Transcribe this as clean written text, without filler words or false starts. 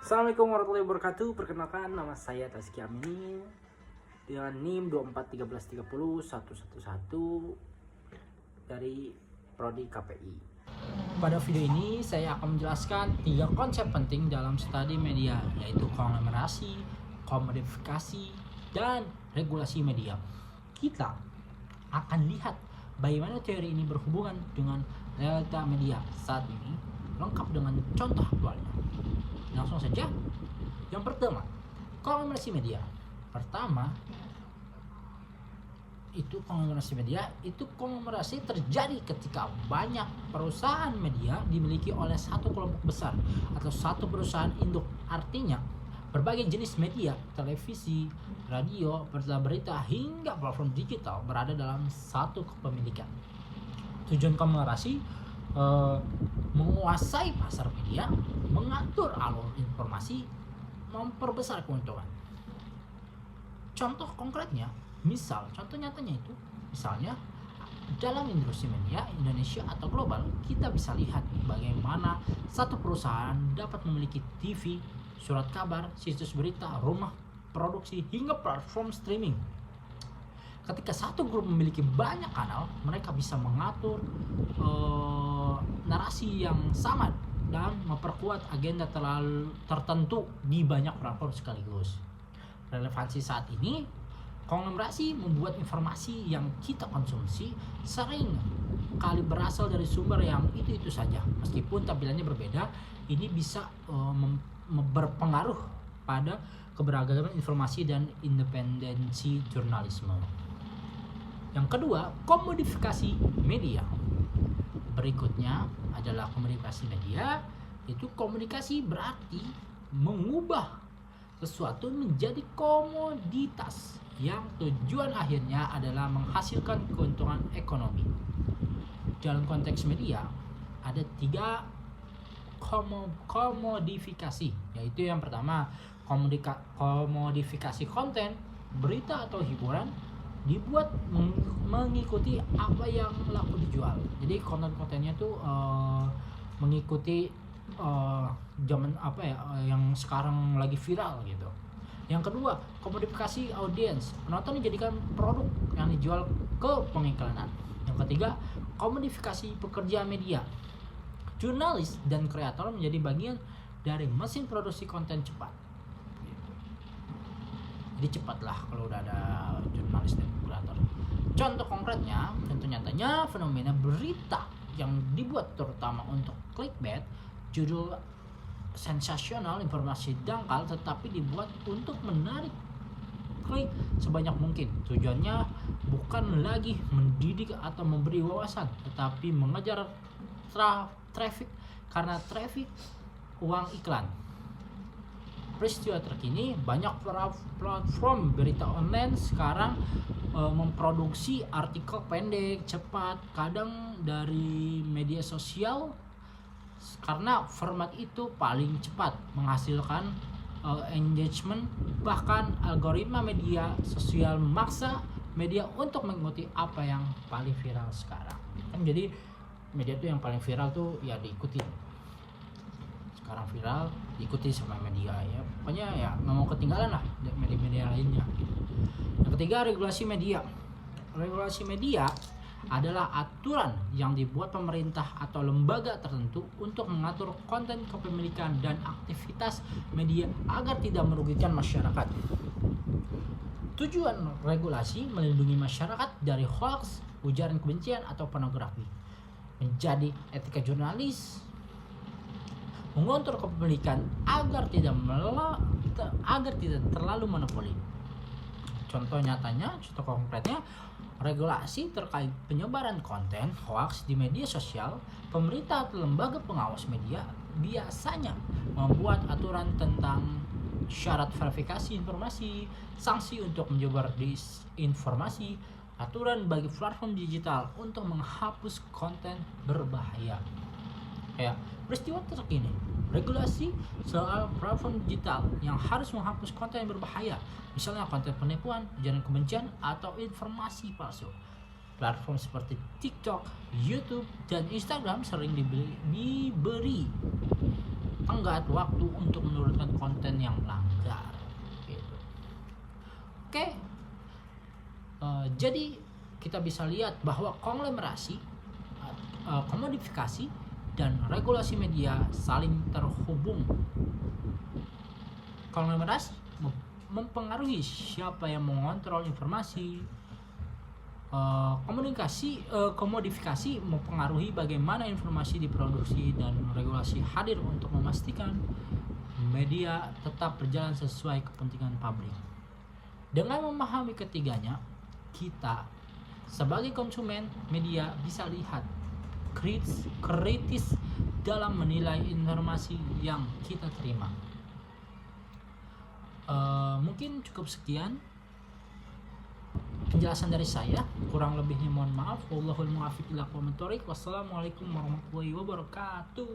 Assalamualaikum warahmatullahi wabarakatuh. Perkenalkan, nama saya Taski Amin dengan NIM 2413301111 dari Prodi KPI. Pada video ini saya akan menjelaskan 3 konsep penting dalam studi media, yaitu konglomerasi, komodifikasi, dan regulasi media. Kita akan lihat bagaimana teori ini berhubungan dengan realita media saat ini, lengkap dengan contoh aktualnya. Langsung saja. Yang pertama, konglomerasi media. Pertama, itu konglomerasi terjadi ketika banyak perusahaan media dimiliki oleh satu kelompok besar atau satu perusahaan induk. Artinya, berbagai jenis media, televisi, radio, berita hingga platform digital berada dalam satu kepemilikan. Tujuan konglomerasi menguasai pasar media, mengatur alur informasi, memperbesar keuntungan. Contoh konkretnya, contoh nyatanya itu, misalnya dalam industri media Indonesia atau global, kita bisa lihat bagaimana satu perusahaan dapat memiliki TV, surat kabar, situs berita, rumah produksi, hingga platform streaming. Ketika satu grup memiliki banyak kanal, mereka bisa mengatur narasi yang sama dan memperkuat agenda tertentu di banyak platform sekaligus. Relevansi saat ini, konglomerasi membuat informasi yang kita konsumsi sering kali berasal dari sumber yang itu saja. Meskipun tampilannya berbeda, ini bisa berpengaruh pada keberagaman informasi dan independensi jurnalisme. Yang kedua, komodifikasi media. Berikutnya adalah komunikasi media. Itu komunikasi berarti mengubah sesuatu menjadi komoditas yang tujuan akhirnya adalah menghasilkan keuntungan ekonomi. Dalam konteks media ada 3 komodifikasi, yaitu yang pertama komodifikasi konten, berita atau hiburan dibuat mengikuti apa yang laku dijual. Jadi konten-kontennya tuh mengikuti zaman yang sekarang lagi viral gitu. Yang kedua, komodifikasi audiens. Penonton dijadikan produk yang dijual ke pengiklanan. Yang ketiga, komodifikasi pekerja media. Jurnalis dan kreator menjadi bagian dari mesin produksi konten cepat. Jadi cepatlah kalau udah ada jurnalis dan kreator. Contoh konkretnya, contoh nyatanya fenomena berita yang dibuat terutama untuk clickbait, judul sensasional, informasi dangkal, tetapi dibuat untuk menarik klik sebanyak mungkin. Tujuannya bukan lagi mendidik atau memberi wawasan, tetapi mengejar traffic, karena traffic uang iklan. Peristiwa terkini, banyak platform berita online sekarang memproduksi artikel pendek, cepat, kadang dari media sosial, karena format itu paling cepat menghasilkan engagement. Bahkan algoritma media sosial memaksa media untuk mengikuti apa yang paling viral sekarang. Jadi media itu yang paling viral tuh ya diikuti. Sekarang viral diikuti sama media, ya pokoknya ya nggak mau ketinggalan lah media-media lainnya. Yang ketiga, regulasi media. Regulasi media adalah aturan yang dibuat pemerintah atau lembaga tertentu untuk mengatur konten kepemilikan dan aktivitas media agar tidak merugikan masyarakat. Tujuan regulasi melindungi masyarakat dari hoax, ujaran kebencian, atau pornografi. Menjadi etika jurnalis, mengontrol kepemilikan agar tidak terlalu monopoli. Contoh konkretnya, regulasi terkait penyebaran konten hoax di media sosial. Pemerintah atau lembaga pengawas media biasanya membuat aturan tentang syarat verifikasi informasi, sanksi untuk menyebar disinformasi, aturan bagi platform digital untuk menghapus konten berbahaya. Peristiwa terkini, regulasi soal platform digital yang harus menghapus konten yang berbahaya, misalnya konten penipuan, ujaran kebencian, atau informasi palsu. Platform seperti TikTok, YouTube, dan Instagram sering diberi tenggat waktu untuk menurunkan konten yang melanggar gitu. Oke. Jadi kita bisa lihat bahwa konglomerasi, komodifikasi dan regulasi media saling terhubung. Konglomerasi mempengaruhi siapa yang mengontrol informasi. Komodifikasi mempengaruhi bagaimana informasi diproduksi, dan regulasi hadir untuk memastikan media tetap berjalan sesuai kepentingan publik. Dengan memahami ketiganya, kita sebagai konsumen media bisa lihat kritis dalam menilai informasi yang kita terima. Mungkin cukup sekian penjelasan dari saya, kurang lebihnya mohon maaf. Wallahul muwaffiq ila aqwamit thoriq. Wassalamualaikum warahmatullahi wabarakatuh.